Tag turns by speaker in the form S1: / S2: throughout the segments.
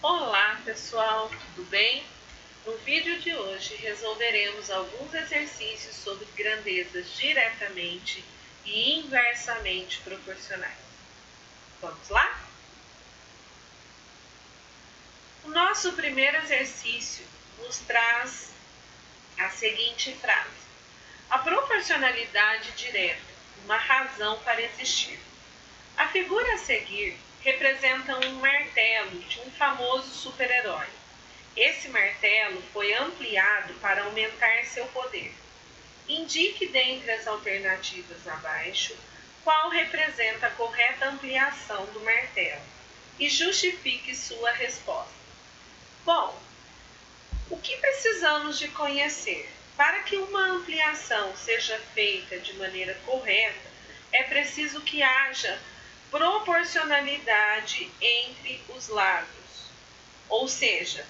S1: Olá pessoal, tudo bem? No vídeo de hoje resolveremos alguns exercícios sobre grandezas diretamente e inversamente proporcionais. Vamos lá? O nosso primeiro exercício nos traz a seguinte frase: a proporcionalidade direta, uma razão para existir. A figura a seguir representa um martelo de um famoso super-herói. Esse martelo foi ampliado para aumentar seu poder. Indique dentre as alternativas abaixo qual representa a correta ampliação do martelo e justifique sua resposta. Bom, o que precisamos de conhecer? Para que uma ampliação seja feita de maneira correta, é preciso que haja proporcionalidade entre os lados, ou seja,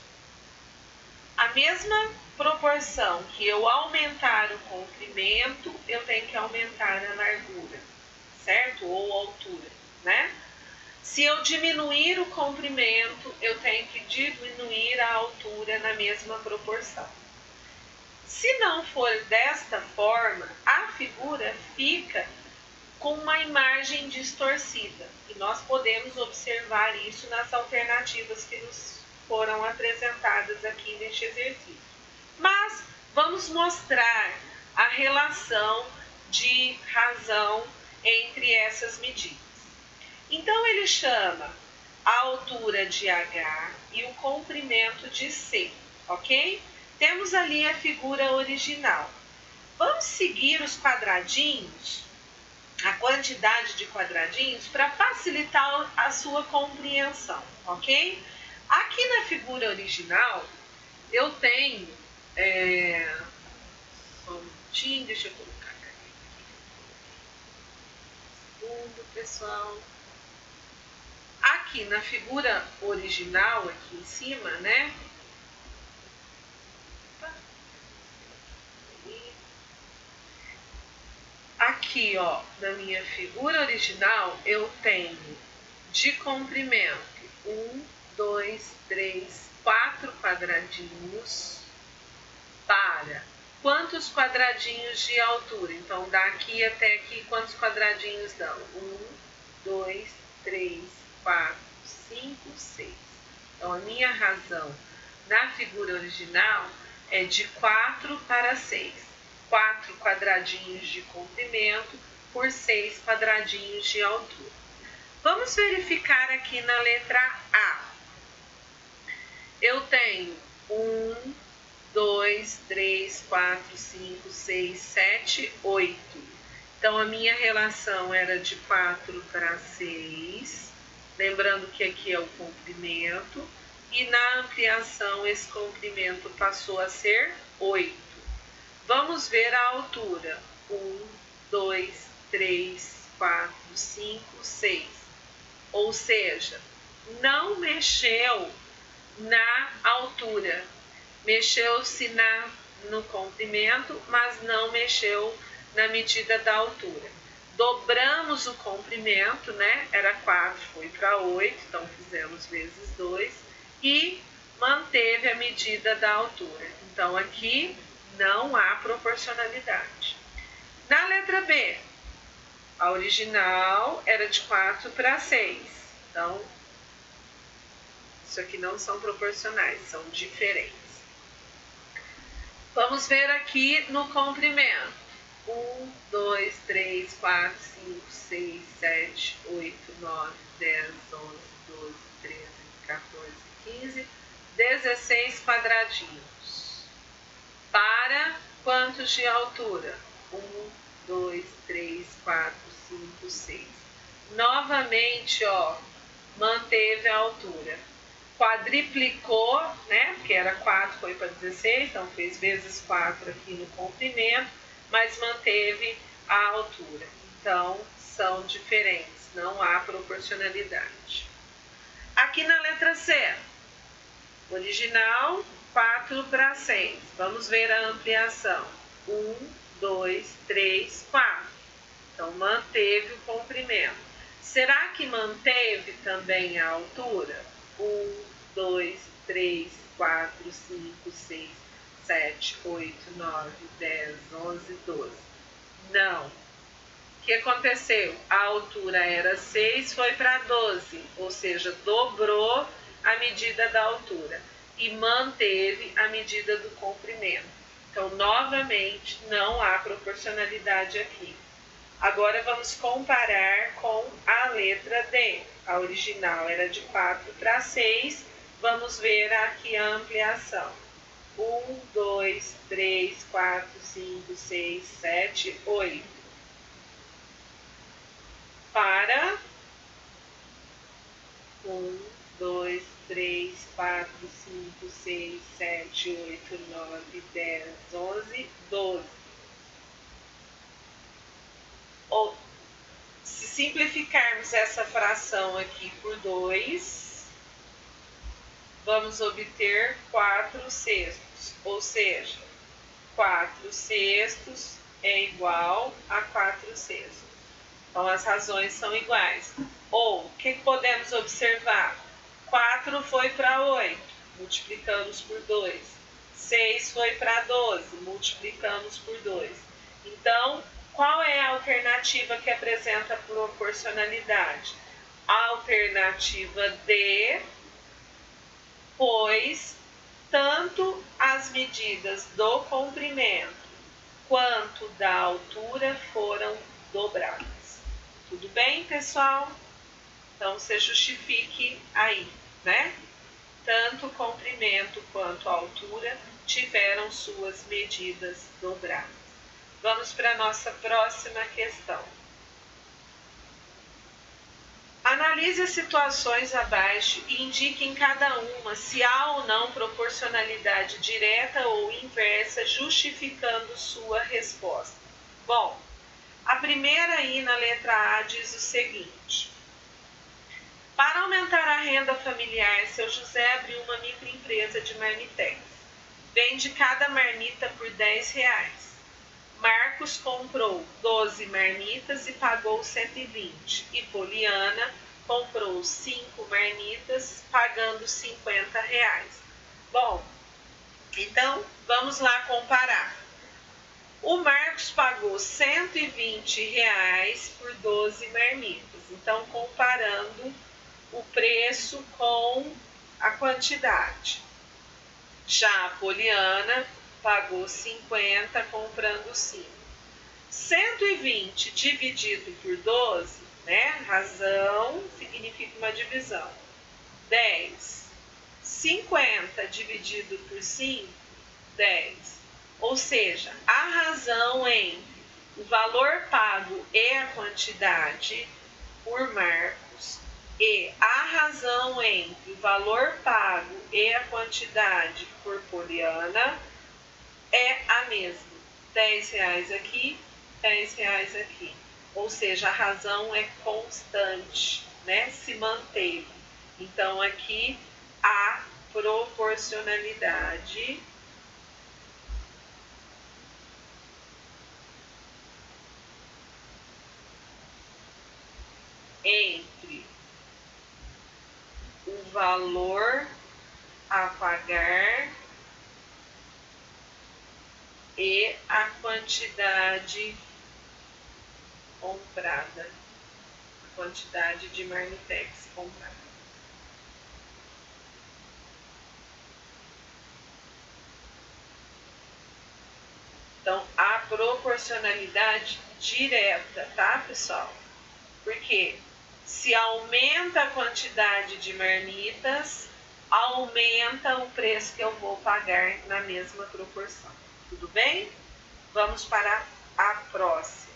S1: a mesma proporção que eu aumentar o comprimento, eu tenho que aumentar a largura, certo? Ou altura, né? Se eu diminuir o comprimento, eu tenho que diminuir a altura na mesma proporção. Se não for desta forma, a figura fica com uma imagem distorcida. E nós podemos observar isso nas alternativas que nos foram apresentadas aqui neste exercício. Mas vamos mostrar a relação de razão entre essas medidas. Então ele chama a altura de H e o comprimento de C, ok? Temos ali a figura original. Vamos seguir os quadradinhos, a quantidade de quadradinhos, para facilitar a sua compreensão, ok? Aqui na figura original, eu tenho, só um minutinho, deixa eu colocar aqui. Segundo, pessoal. Aqui na figura original, aqui em cima, né? Aqui, ó, na minha figura original, eu tenho de comprimento 1, 2, 3, 4 quadradinhos para quantos quadradinhos de altura? Então, daqui até aqui, quantos quadradinhos dão? 1, 2, 3, 4, 5, 6. Então, a minha razão na figura original é de 4 para 6. 4 quadradinhos de comprimento por 6 quadradinhos de altura. Vamos verificar aqui na letra A. Eu tenho 1, 2, 3, 4, 5, 6, 7, 8. Então, a minha relação era de 4 para 6. Lembrando que aqui é o comprimento. E na ampliação, esse comprimento passou a ser 8. Vamos ver a altura. 1, 2, 3, 4, 5, 6. Ou seja, não mexeu na altura. Mexeu-se no comprimento, mas não mexeu na medida da altura. Dobramos o comprimento, né? Era 4, foi para 8, então fizemos vezes 2 e manteve a medida da altura. Então aqui não há proporcionalidade. Na letra B, a original era de 4 para 6. Então, isso aqui não são proporcionais, são diferentes. Vamos ver aqui no comprimento. 1, 2, 3, 4, 5, 6, 7, 8, 9, 10, 11, 12, 13, 14, 15, 16 quadradinhos. Para quantos de altura? 1, 2, 3, 4, 5, 6. Novamente, ó, manteve a altura. Quadriplicou, né? Porque era 4, foi para 16, então fez vezes 4 aqui no comprimento, mas manteve a altura. Então, são diferentes, não há proporcionalidade. Aqui na letra C, original, 4 para 6. Vamos ver a ampliação. 1, 2, 3, 4. Então, manteve o comprimento. Será que manteve também a altura? 1, 2, 4, 5, 6, 7, 8, 9, 10, 11, 12. Não. O que aconteceu? A altura era 6, foi para 12, ou seja, dobrou a medida da altura e manteve a medida do comprimento. Então, novamente, não há proporcionalidade aqui. Agora vamos comparar com a letra D. A original era de 4 para 6. Vamos ver aqui a ampliação. 1, 2, 3, 4, 5, 6, 7, 8. Para 1, 2, 3, 4, 5, 6, 7, 8, 9, 10, 11, 12. Ou, se simplificarmos essa fração aqui por 2, vamos obter 4 sextos, ou seja, 4 sextos é igual a 4 sextos. Então, as razões são iguais. Ou, o que podemos observar? 4 foi para 8, multiplicamos por 2. 6 foi para 12, multiplicamos por 2. Então, qual é a alternativa que apresenta proporcionalidade? A alternativa D, pois tanto as medidas do comprimento quanto da altura foram dobradas. Tudo bem, pessoal? Então, você justifique aí, né? Tanto o comprimento quanto a altura tiveram suas medidas dobradas. Vamos para a nossa próxima questão. Analise as situações abaixo e indique em cada uma se há ou não proporcionalidade direta ou inversa, justificando sua resposta. Bom, a primeira aí na letra A diz o seguinte: para aumentar a renda familiar, seu José abriu uma microempresa de marmitex. Vende cada marmita por R$10. Marcos comprou 12 marmitas e pagou 120. E Poliana comprou 5 marmitas, pagando R$50. Bom, então vamos lá comparar. O Marcos pagou R$120 por 12 marmitas. Então, comparando o preço com a quantidade. Já a Poliana pagou 50 comprando 5. 120 dividido por 12, né? Razão significa uma divisão. 10. 50 dividido por 5, 10. Ou seja, a razão entre o valor pago e a quantidade por Marcos e a razão entre o valor pago e a quantidade por Poliana é a mesma. R$10 aqui, R$10 aqui. Ou seja, a razão é constante, né? Se manteve. Então, aqui há proporcionalidade entre o valor a pagar e a quantidade comprada, a quantidade de marmitex comprada. Então, a proporcionalidade direta, tá, pessoal? Porque se aumenta a quantidade de marmitas, aumenta o preço que eu vou pagar na mesma proporção. Tudo bem? Vamos para a próxima.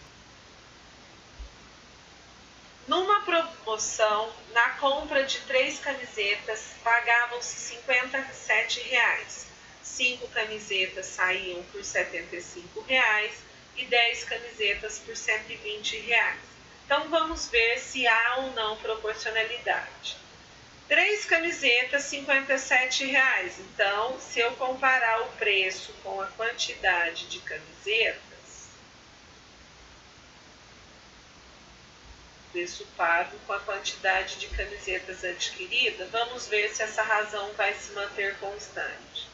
S1: Numa promoção, na compra de 3 camisetas, pagavam-se R$57. 5 camisetas saíam por R$75 e 10 camisetas por R$120. Então, vamos ver se há ou não proporcionalidade. 3 camisetas, R$57. Então, se eu comparar o preço com a quantidade de camisetas, preço pago com a quantidade de camisetas adquirida, vamos ver se essa razão vai se manter constante.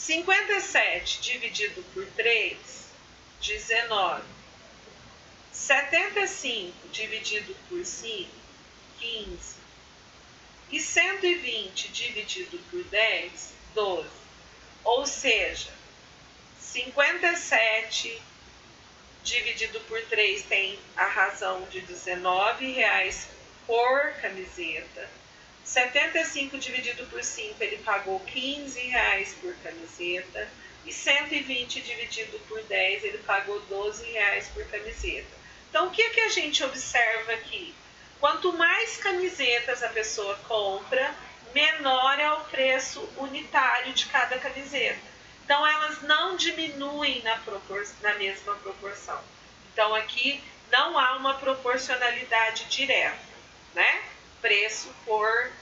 S1: 57 dividido por 3, 19. 75 dividido por 5, 15. E 120 dividido por 10, 12. Ou seja, 57 dividido por 3 tem a razão de R$19 por camiseta. 75 dividido por 5, ele pagou R$15 por camiseta. E 120 dividido por 10, ele pagou R$12 por camiseta. Então, o que a gente observa aqui? Quanto mais camisetas a pessoa compra, menor é o preço unitário de cada camiseta. Então, elas não diminuem na mesma proporção. Então, aqui não há uma proporcionalidade direta, né? Preço por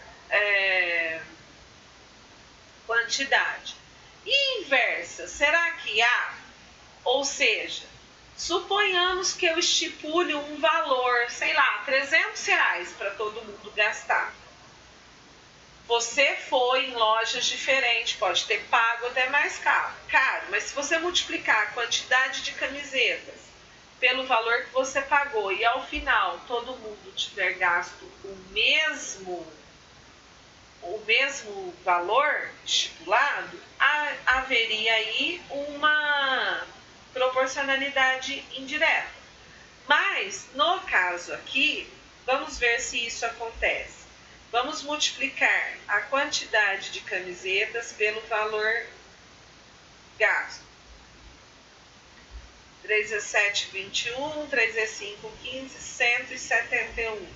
S1: quantidade. E inversa, será que há? Ou seja, suponhamos que eu estipule um valor, sei lá, R$300 para todo mundo gastar. Você foi em lojas diferentes, pode ter pago até mais caro, mas se você multiplicar a quantidade de camisetas pelo valor que você pagou e ao final todo mundo tiver gasto o mesmo valor estipulado, haveria aí uma proporcionalidade indireta. Mas, no caso aqui, vamos ver se isso acontece. Vamos multiplicar a quantidade de camisetas pelo valor gasto. 3 × 7, 21, 3 × 5, 15, 171.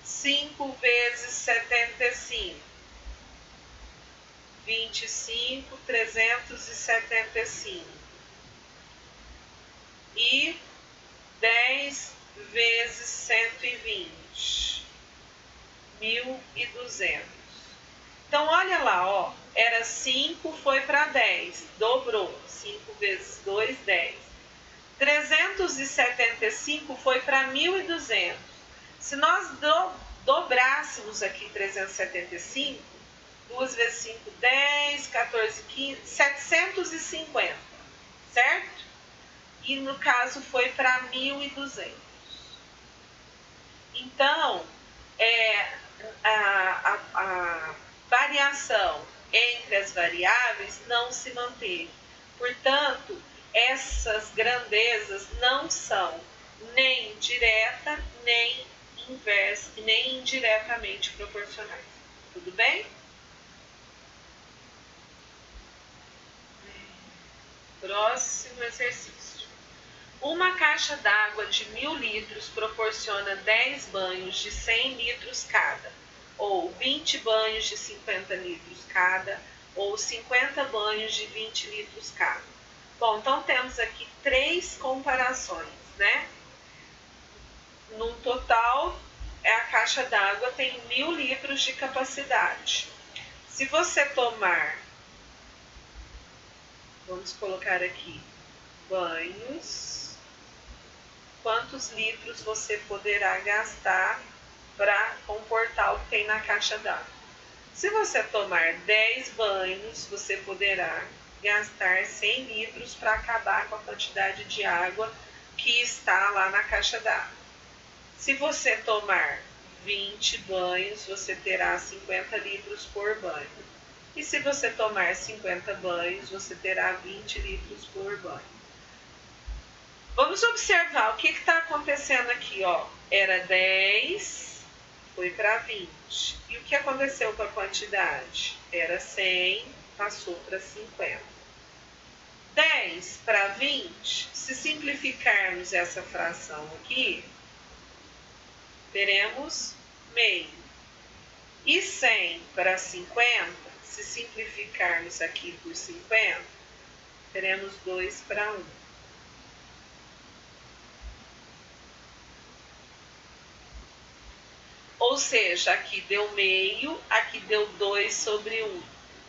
S1: 5 vezes 75. 25, 375. E 10 vezes 120. 1.200. Então, olha lá, ó, era 5, foi para 10, dobrou. 5 vezes 2, 10. 375 foi para 1.200. Se nós dobrássemos aqui 375, 2 vezes 5, 10, 14, 15, 750, certo? E no caso foi para 1.200. Então, a variação entre as variáveis não se manteve. Portanto, essas grandezas não são nem direta, nem inversa, nem indiretamente proporcionais. Tudo bem? Próximo exercício. Uma caixa d'água de 1.000 litros proporciona 10 banhos de 100 litros cada, ou 20 banhos de 50 litros cada, ou 50 banhos de 20 litros cada. Bom, então temos aqui 3 comparações, né? No total, a caixa d'água tem 1.000 litros de capacidade. Se você tomar, vamos colocar aqui, banhos, quantos litros você poderá gastar para comportar o que tem na caixa d'água? Se você tomar 10 banhos, você poderá gastar 100 litros para acabar com a quantidade de água que está lá na caixa d'água. Se você tomar 20 banhos, você terá 50 litros por banho. E se você tomar 50 banhos, você terá 20 litros por banho. Vamos observar o que está acontecendo aqui, ó. Era 10, foi para 20. E o que aconteceu com a quantidade? Era 100, passou para 50. 10 para 20, se simplificarmos essa fração aqui, teremos meio. E 100 para 50, se simplificarmos aqui por 50, teremos 2 para 1. Ou seja, aqui deu meio, aqui deu 2 sobre 1.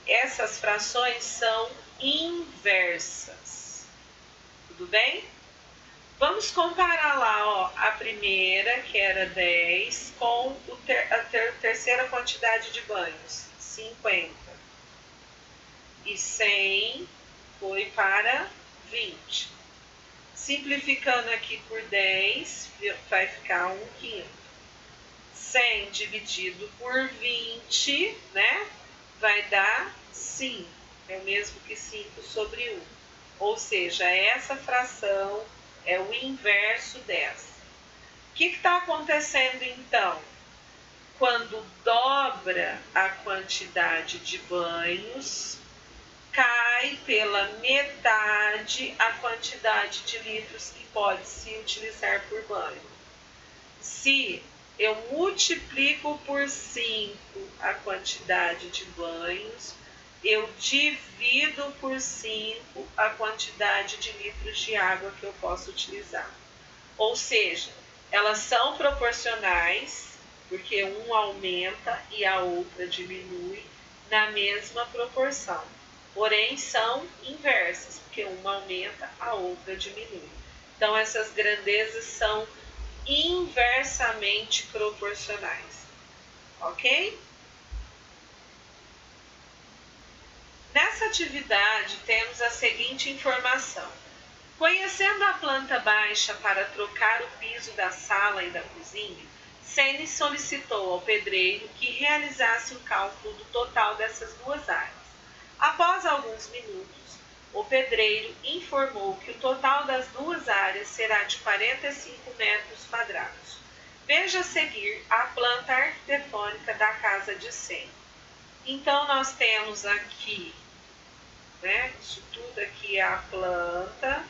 S1: Essas frações são inversas. Tudo bem? Vamos comparar lá, ó, a primeira, que era 10, com a terceira quantidade de banhos, 50. e 100 foi para 20. Simplificando aqui por 10, vai ficar 1/5. 100 dividido por 20, né? Vai dar 5. É o mesmo que 5 sobre 1. Ou seja, essa fração é o inverso dessa. O que está acontecendo então? Quando dobra a quantidade de banhos, cai pela metade a quantidade de litros que pode se utilizar por banho. Se eu multiplico por 5 a quantidade de banhos, eu divido por 5 a quantidade de litros de água que eu posso utilizar. Ou seja, elas são proporcionais, porque um aumenta e a outra diminui na mesma proporção. Porém, são inversas, porque uma aumenta, a outra diminui. Então, essas grandezas são inversamente proporcionais. Ok? Nessa atividade, temos a seguinte informação. Conhecendo a planta baixa para trocar o piso da sala e da cozinha, Ceni solicitou ao pedreiro que realizasse o cálculo do total dessas duas áreas. Após alguns minutos, o pedreiro informou que o total das duas áreas será de 45 metros quadrados. Veja a seguir a planta arquitetônica da casa de Ceni. Então, nós temos aqui, né, isso tudo aqui é a planta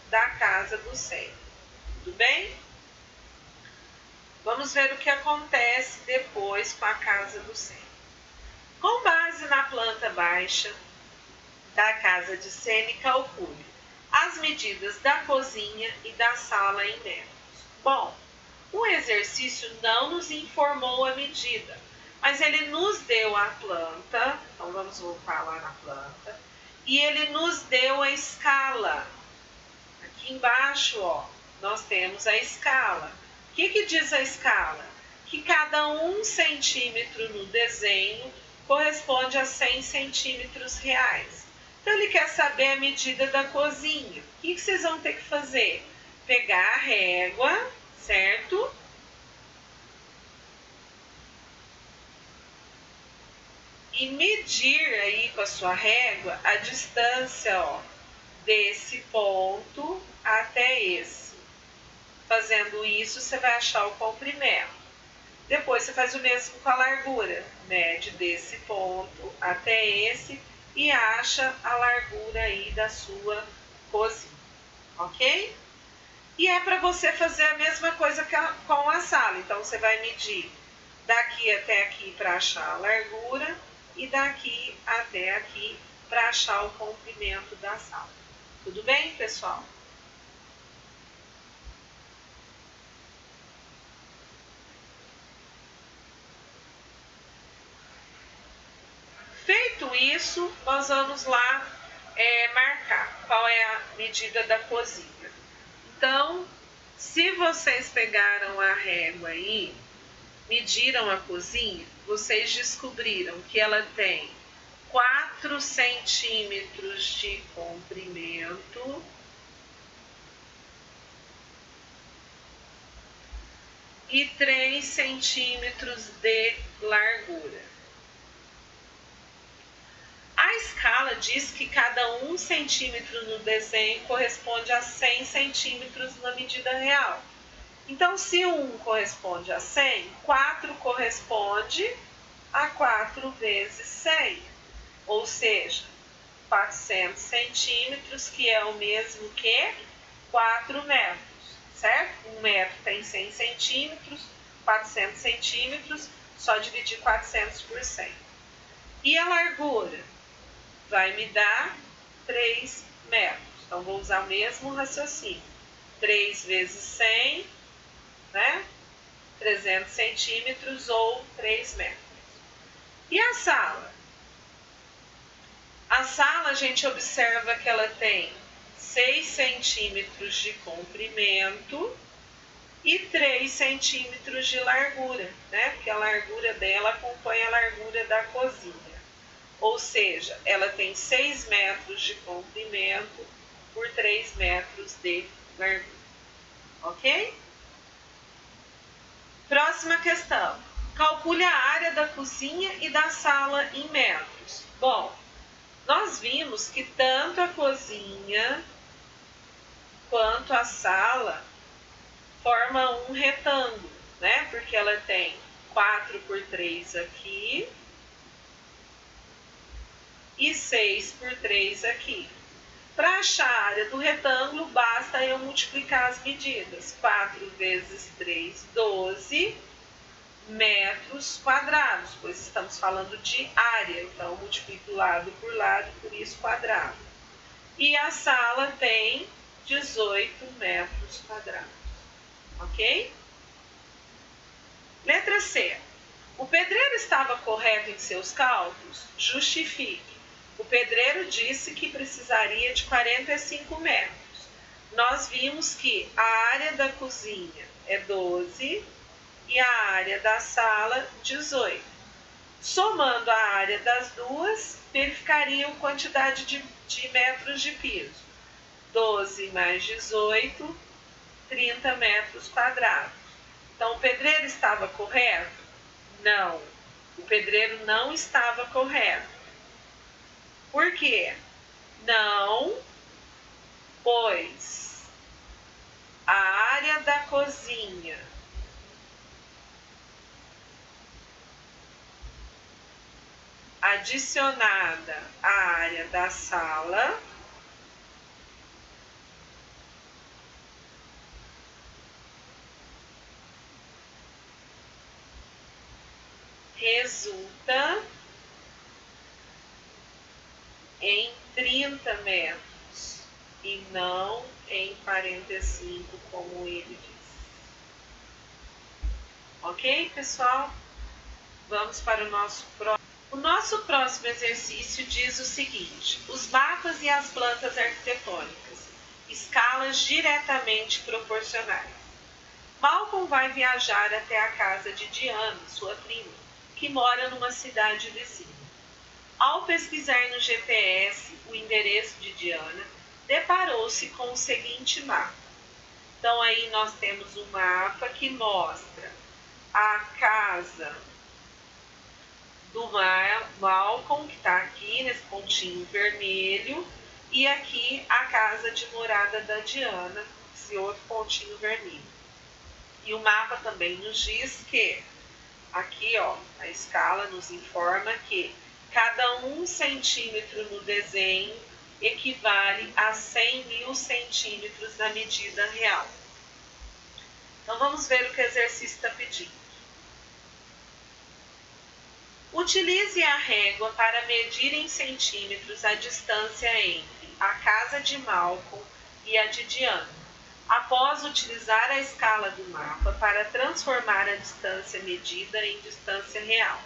S1: da casa do Ceni. Tudo bem? Vamos ver o que acontece depois com a casa do Ceni. Com base na planta baixa da casa de Ceni, calcule as medidas da cozinha e da sala em metros. Bom, o exercício não nos informou a medida, mas ele nos deu a planta, então vamos voltar lá na planta, e ele nos deu a escala. Aqui embaixo, ó, nós temos a escala. O que diz a escala? Que cada 1 centímetro no desenho corresponde a 100 centímetros reais. Então, ele quer saber a medida da cozinha. O que vocês vão ter que fazer? Pegar a régua, certo? E medir aí com a sua régua a distância, ó, desse ponto até esse. Fazendo isso, você vai achar o comprimento. Depois, você faz o mesmo com a largura. Mede desse ponto até esse e acha a largura aí da sua cozinha. Ok? E é para você fazer a mesma coisa com a sala. Então, você vai medir daqui até aqui para achar a largura e daqui até aqui para achar o comprimento da sala. Tudo bem, pessoal? Feito isso, nós vamos lá marcar qual é a medida da cozinha. Então, se vocês pegaram a régua aí, mediram a cozinha, vocês descobriram que ela tem 4 centímetros de comprimento e 3 centímetros de largura. A escala diz que cada 1 centímetro no desenho corresponde a 100 centímetros na medida real. Então, se 1 corresponde a 100, 4 corresponde a 4 vezes 100. Ou seja, 400 centímetros, que é o mesmo que 4 metros, certo? 1 metro tem 100 centímetros, 400 centímetros, só dividir 400 por 100. E a largura? Vai me dar 3 metros. Então, vou usar o mesmo raciocínio. 3 vezes 100, né? 300 centímetros ou 3 metros. E a sala? A sala, a gente observa que ela tem 6 centímetros de comprimento e 3 centímetros de largura, né? Porque a largura dela acompanha a largura da cozinha. ou seja, ela tem 6 metros de comprimento por 3 metros de largura, ok? Próxima questão. Calcule a área da cozinha e da sala em metros. Bom, nós vimos que tanto a cozinha quanto a sala formam um retângulo, né? Porque ela tem 4 por 3 aqui e 6 por 3 aqui. Para achar a área do retângulo, basta eu multiplicar as medidas. 4 vezes 3, 12 metros quadrados, pois estamos falando de área, então multiplico lado por lado, por isso quadrado. E a sala tem 18 metros quadrados, ok? Letra C. O pedreiro estava correto em seus cálculos? Justifique. O pedreiro disse que precisaria de 45 metros. Nós vimos que a área da cozinha é 12 e a área da sala 18. Somando a área das duas, verificariam a quantidade de metros de piso. 12 mais 18, 30 metros quadrados. Então, o pedreiro estava correto? Não, o pedreiro não estava correto. Por quê? Não, pois a área da cozinha adicionada à área da sala resulta em 30 metros e não em 45, como ele disse. Ok, pessoal? Vamos para o nosso próximo. O nosso próximo exercício diz o seguinte: os mapas e as plantas arquitetônicas, escalas diretamente proporcionais. Malcolm vai viajar até a casa de Diana, sua prima, que mora numa cidade vizinha. Ao pesquisar no GPS o endereço de Diana, deparou-se com o seguinte mapa. Então aí nós temos um mapa que mostra a casa do Malcolm, que está aqui nesse pontinho vermelho, e aqui a casa de morada da Diana, esse outro pontinho vermelho. E o mapa também nos diz que, aqui ó, a escala nos informa que cada 1 centímetro no desenho equivale a 100.000 centímetros na medida real. Então vamos ver o que o exercício está pedindo. Utilize a régua para medir em centímetros a distância entre a casa de Malcolm e a de Diana. Após utilizar a escala do mapa para transformar a distância medida em distância real.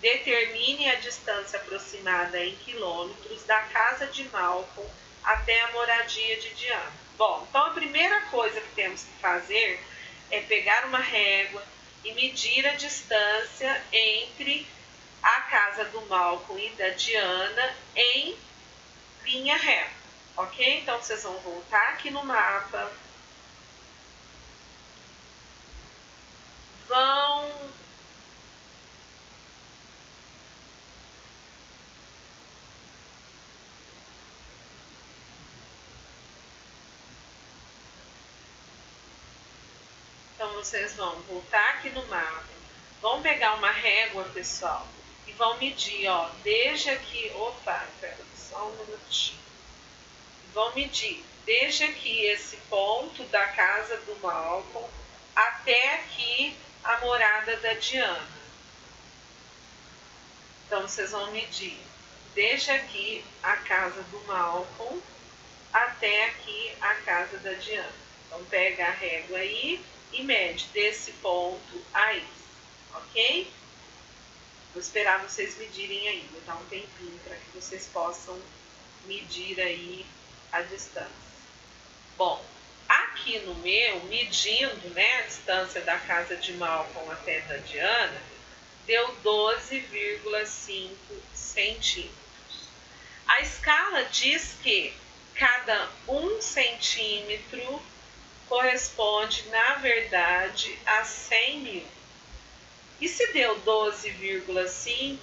S1: Determine a distância aproximada em quilômetros da casa de Malcolm até a moradia de Diana. Bom, então a primeira coisa que temos que fazer é pegar uma régua e medir a distância entre a casa do Malcolm e da Diana em linha reta, ok? Então vocês vão voltar aqui no mapa, Então vocês vão voltar aqui no mapa, vão pegar uma régua, pessoal, e vão medir, ó, desde aqui, só um minutinho. Vão medir desde aqui esse ponto da casa do Malcolm até aqui a morada da Diana. Então vocês vão medir desde aqui a casa do Malcolm até aqui a casa da Diana. Então pega a régua aí e mede desse ponto a esse, ok? Vou esperar vocês medirem aí, vou dar um tempinho para que vocês possam medir aí a distância. Bom, aqui no meu, medindo, né, a distância da casa de Malcolm até da Diana, deu 12,5 centímetros. A escala diz que cada 1 centímetro corresponde, na verdade, a 100 mil. E se deu 12,5,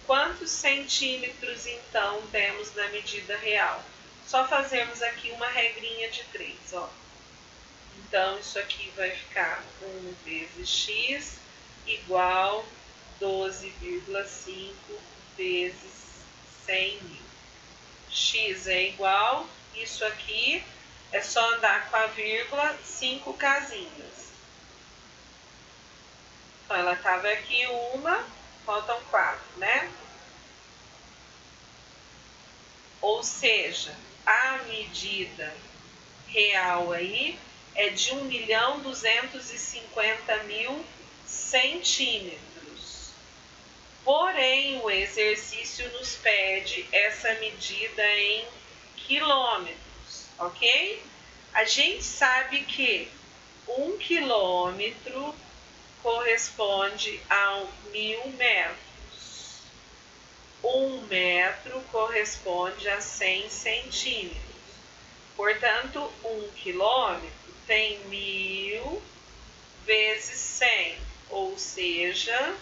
S1: quantos centímetros então temos na medida real? Só fazermos aqui uma regrinha de 3, ó. Então, isso aqui vai ficar 1 vezes x igual 12,5 vezes 100 mil. X é igual, isso aqui é só andar com a vírgula 5 casinhas. Então, ela estava aqui uma, faltam 4, né? Ou seja, a medida real aí é de 1.250.000 centímetros. Porém, o exercício nos pede essa medida em quilômetros, ok? A gente sabe que 1 quilômetro corresponde a 1.000 metros. 1 metro corresponde a 100 centímetros. Portanto, 1 quilômetro tem 1.000 vezes 100, ou seja,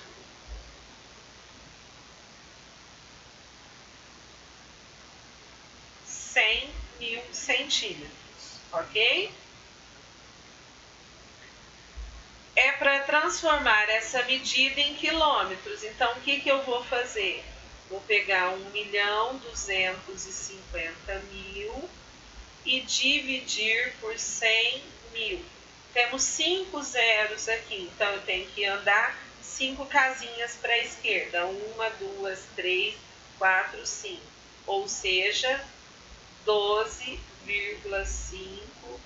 S1: 100.000 centímetros, ok? É para transformar essa medida em quilômetros. Então, o que eu vou fazer? Vou pegar 1.250.000 e dividir por 100 mil. Temos 5 zeros aqui, então eu tenho que andar 5 casinhas para a esquerda. 1, 2, 3, 4, 5. Ou seja, 12,5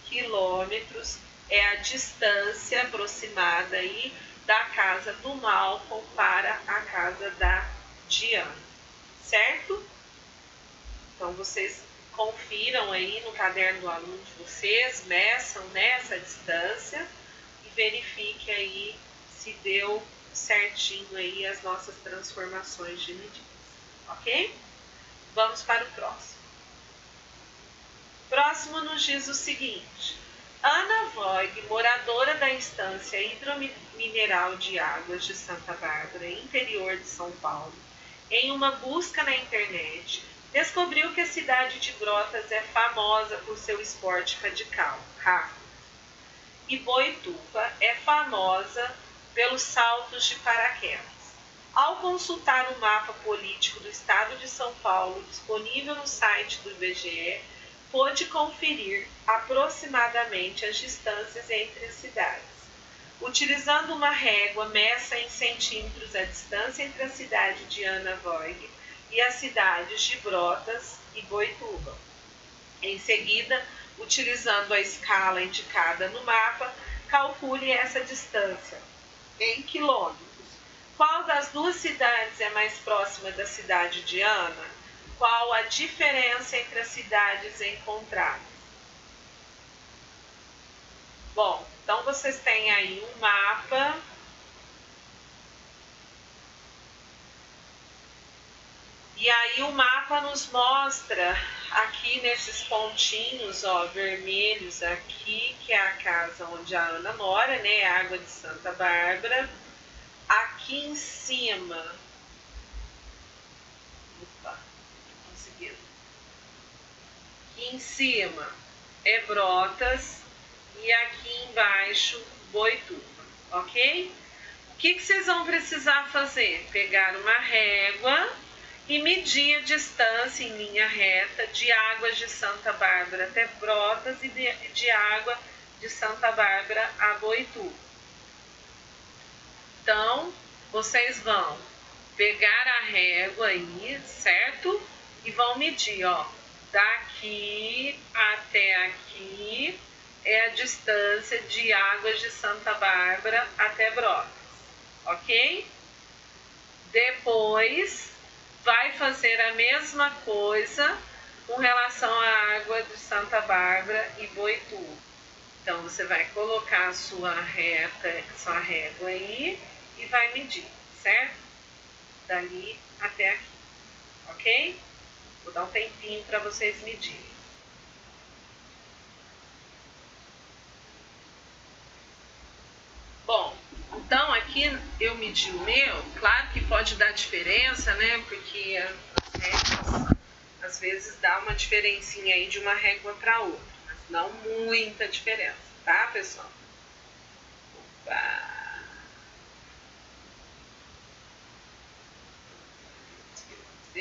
S1: quilômetros é a distância aproximada aí da casa do Malcolm para a casa da Diana, certo? Então, vocês confiram aí no caderno do aluno de vocês, meçam nessa distância e verifiquem aí se deu certinho aí as nossas transformações de medidas, ok? Vamos para o próximo. Próximo nos diz o seguinte: Ana Voig, moradora da Estância Hidromineral de Águas de Santa Bárbara, interior de São Paulo, em uma busca na internet, descobriu que a cidade de Brotas é famosa por seu esporte radical, rafting, e Boituva é famosa pelos saltos de paraquedas. Ao consultar o mapa político do estado de São Paulo, disponível no site do IBGE, pôde conferir aproximadamente as distâncias entre as cidades. Utilizando uma régua, meça em centímetros a distância entre a cidade de Ana Voig e as cidades de Brotas e Boituva. Em seguida, utilizando a escala indicada no mapa, calcule essa distância em quilômetros. Qual das duas cidades é mais próxima da cidade de Ana? Qual a diferença entre as cidades encontradas? Bom, então vocês têm aí um mapa. E aí o mapa nos mostra aqui nesses pontinhos, ó, vermelhos aqui, que é a casa onde a Ana mora, né? Água de Santa Bárbara. Aqui em cima, aqui em cima é Brotas e aqui embaixo Boituva, ok? O que vocês vão precisar fazer? Pegar uma régua e medir a distância em linha reta de Águas de Santa Bárbara até Brotas e de Água de Santa Bárbara a Boituva. Então, vocês vão pegar a régua aí, certo? E vão medir, ó, daqui até aqui é a distância de Águas de Santa Bárbara até Brotas, ok? Depois, vai fazer a mesma coisa com relação à Água de Santa Bárbara e Boituva. Então, você vai colocar a sua régua aí e vai medir, certo? Dali até aqui, ok? Vou dar um tempinho para vocês medirem. Bom, então aqui eu medi o meu, claro que pode dar diferença, né? Porque as réguas, às vezes dá uma diferencinha aí de uma régua para outra, mas não muita diferença, tá, pessoal? Opa!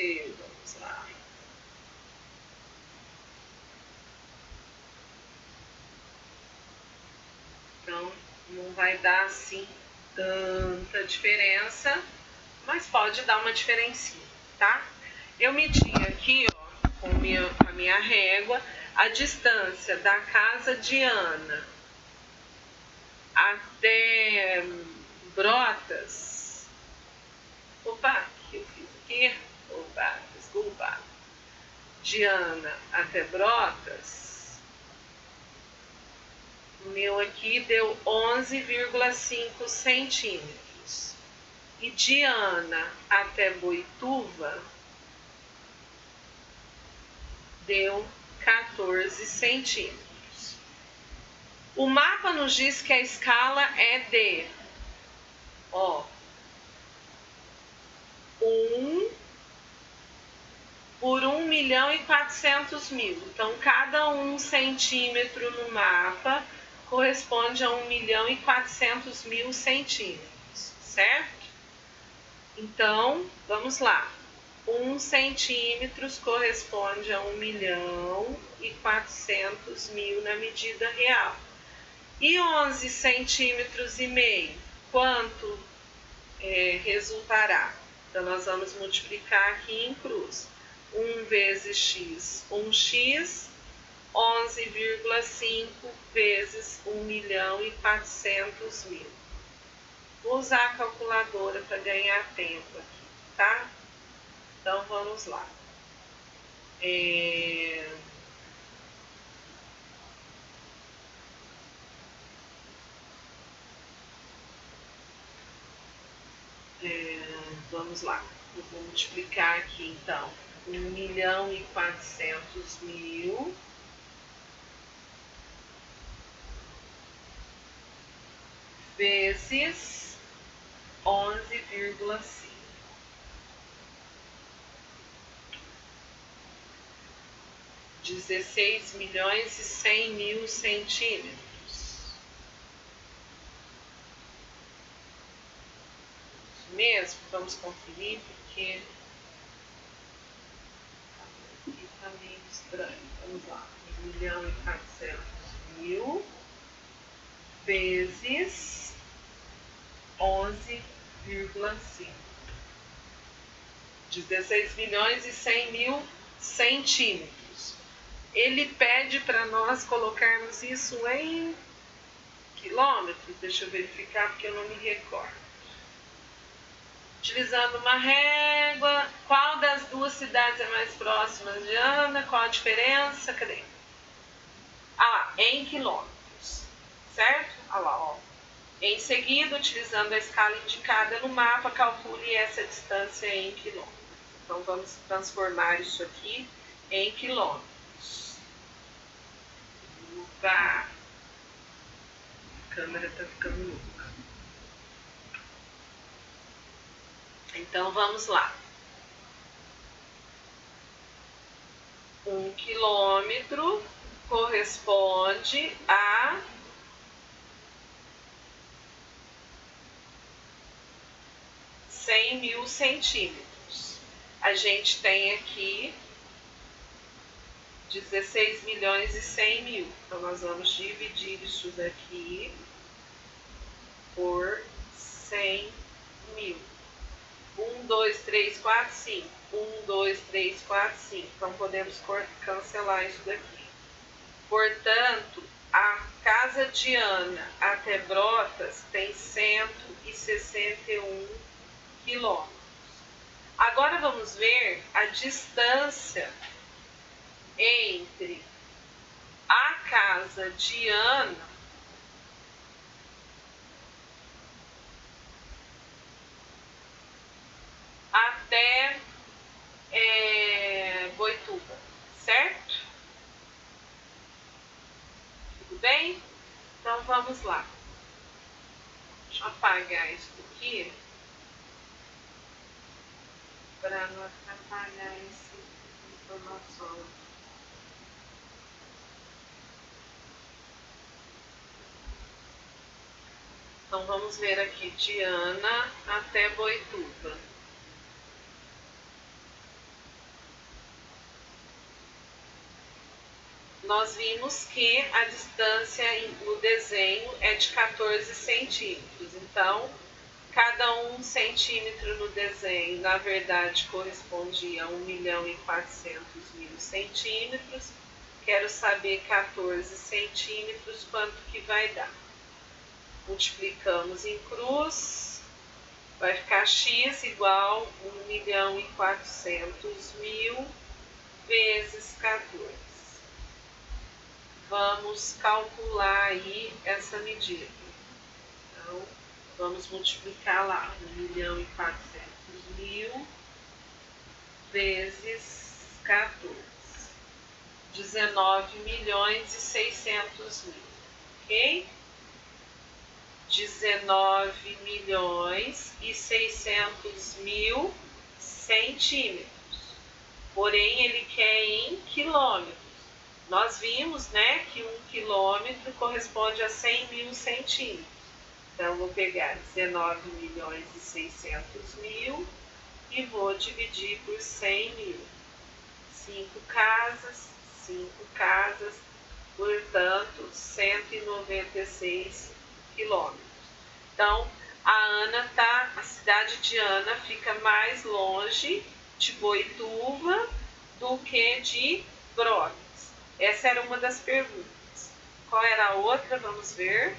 S1: Vamos lá. Então, não vai dar assim tanta diferença, mas pode dar uma diferencinha, tá? Eu medi aqui, ó, com a minha régua, a distância da casa de Ana até Brotas. Opa, o que eu fiz aqui? Opa, desculpa. De Ana até Brotas, o meu aqui deu 11,5 centímetros. E de Ana até Boituva deu 14 centímetros. O mapa nos diz que a escala é de, ó, 1 por 1.400.000. Então, cada 1 centímetro no mapa corresponde a 1.400.000 centímetros, certo? Então, vamos lá. 1 centímetro corresponde a 1.400.000 na medida real. E 11 centímetros e meio, quanto resultará? Então, nós vamos multiplicar aqui em cruz. 1 vezes x, 1x, 11,5 vezes 1.400.000. Vou usar a calculadora para ganhar tempo aqui, tá? Então, vamos lá. Vamos lá. Eu vou multiplicar aqui, então, 1.400.000 vezes 11,5. 16.100.000 centímetros. Isso mesmo? Vamos conferir, porque aqui está meio estranho. Vamos lá. 1.400.000 vezes 11,5. 16.100.000 centímetros. Ele pede para nós colocarmos isso em quilômetros. Deixa eu verificar porque eu não me recordo. Utilizando uma régua, qual das duas cidades é mais próxima de Ana? Qual a diferença? Cadê? Ah, em quilômetros, certo? Olha lá, ó. Em seguida, utilizando a escala indicada no mapa, calcule essa distância em quilômetros. Então, vamos transformar isso aqui em quilômetros. Opa! A câmera está ficando louca. Então, vamos lá. 1 quilômetro corresponde a 100.000 centímetros. A gente tem aqui 16.100.000. Então, nós vamos dividir isso daqui por 100.000. 1, 2, 3, 4, 5. 1, 2, 3, 4, 5. Então, podemos cancelar isso daqui. Portanto, a casa de Ana até Brotas tem 161 quilômetros. Agora, vamos ver a distância entre a casa de Ana isso aqui para não atrapalhar essa informação. Então vamos ver aqui de Ana até Boituva. Nós vimos que a distância no desenho é de 14 centímetros. Então, cada 1 centímetro no desenho, na verdade, correspondia a 1.400.000 centímetros. Quero saber 14 centímetros, quanto que vai dar. Multiplicamos em cruz, vai ficar x igual a 1.400.000 vezes 14. Vamos calcular aí essa medida. Então, vamos multiplicar lá, 1.400.000 vezes 14. 19.600.000, ok? 19.600.000 centímetros. Porém, ele quer em quilômetros. Nós vimos, né, que 1 quilômetro corresponde a 100.000 centímetros. Então, vou pegar 19.600.000 e vou dividir por 100.000. 5 casas, portanto, 196 quilômetros. Então, a cidade de Ana fica mais longe de Boituva do que de Brotas. Essa era uma das perguntas. Qual era a outra? Vamos ver.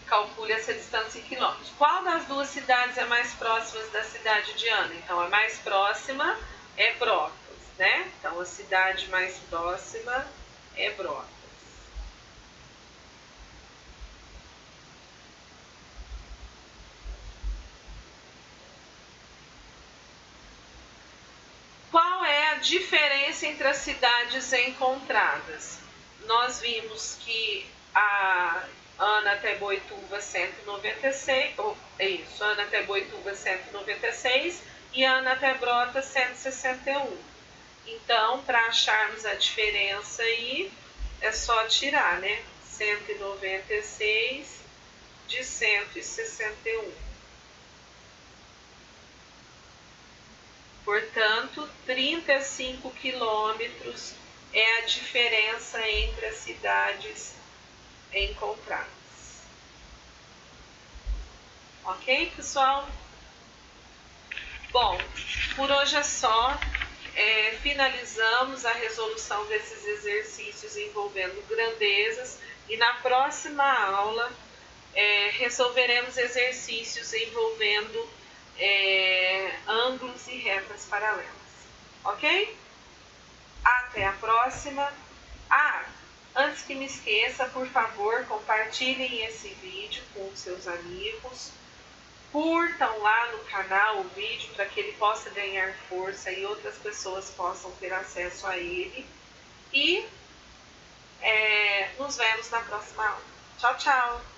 S1: Calcule essa distância em quilômetros. Qual das duas cidades é mais próxima da cidade de Ana? Então, a mais próxima é Brotas, né? Então, a cidade mais próxima é Brotas. Qual é a diferença entre as cidades encontradas? Nós vimos que a Ana até Boituva 196, Ana até Boituva 196 e Ana até Brotas 161. Então, para acharmos a diferença aí, é só tirar, né? 196 de 161. Portanto, 35 quilômetros é a diferença entre as cidades encontradas. Ok, pessoal? Bom, por hoje é só. Finalizamos a resolução desses exercícios envolvendo grandezas e na próxima aula resolveremos exercícios envolvendo ângulos e retas paralelas. Ok? Até a próxima. Antes que me esqueça, por favor, compartilhem esse vídeo com seus amigos. Curtam lá no canal o vídeo para que ele possa ganhar força e outras pessoas possam ter acesso a ele. E nos vemos na próxima aula. Tchau, tchau!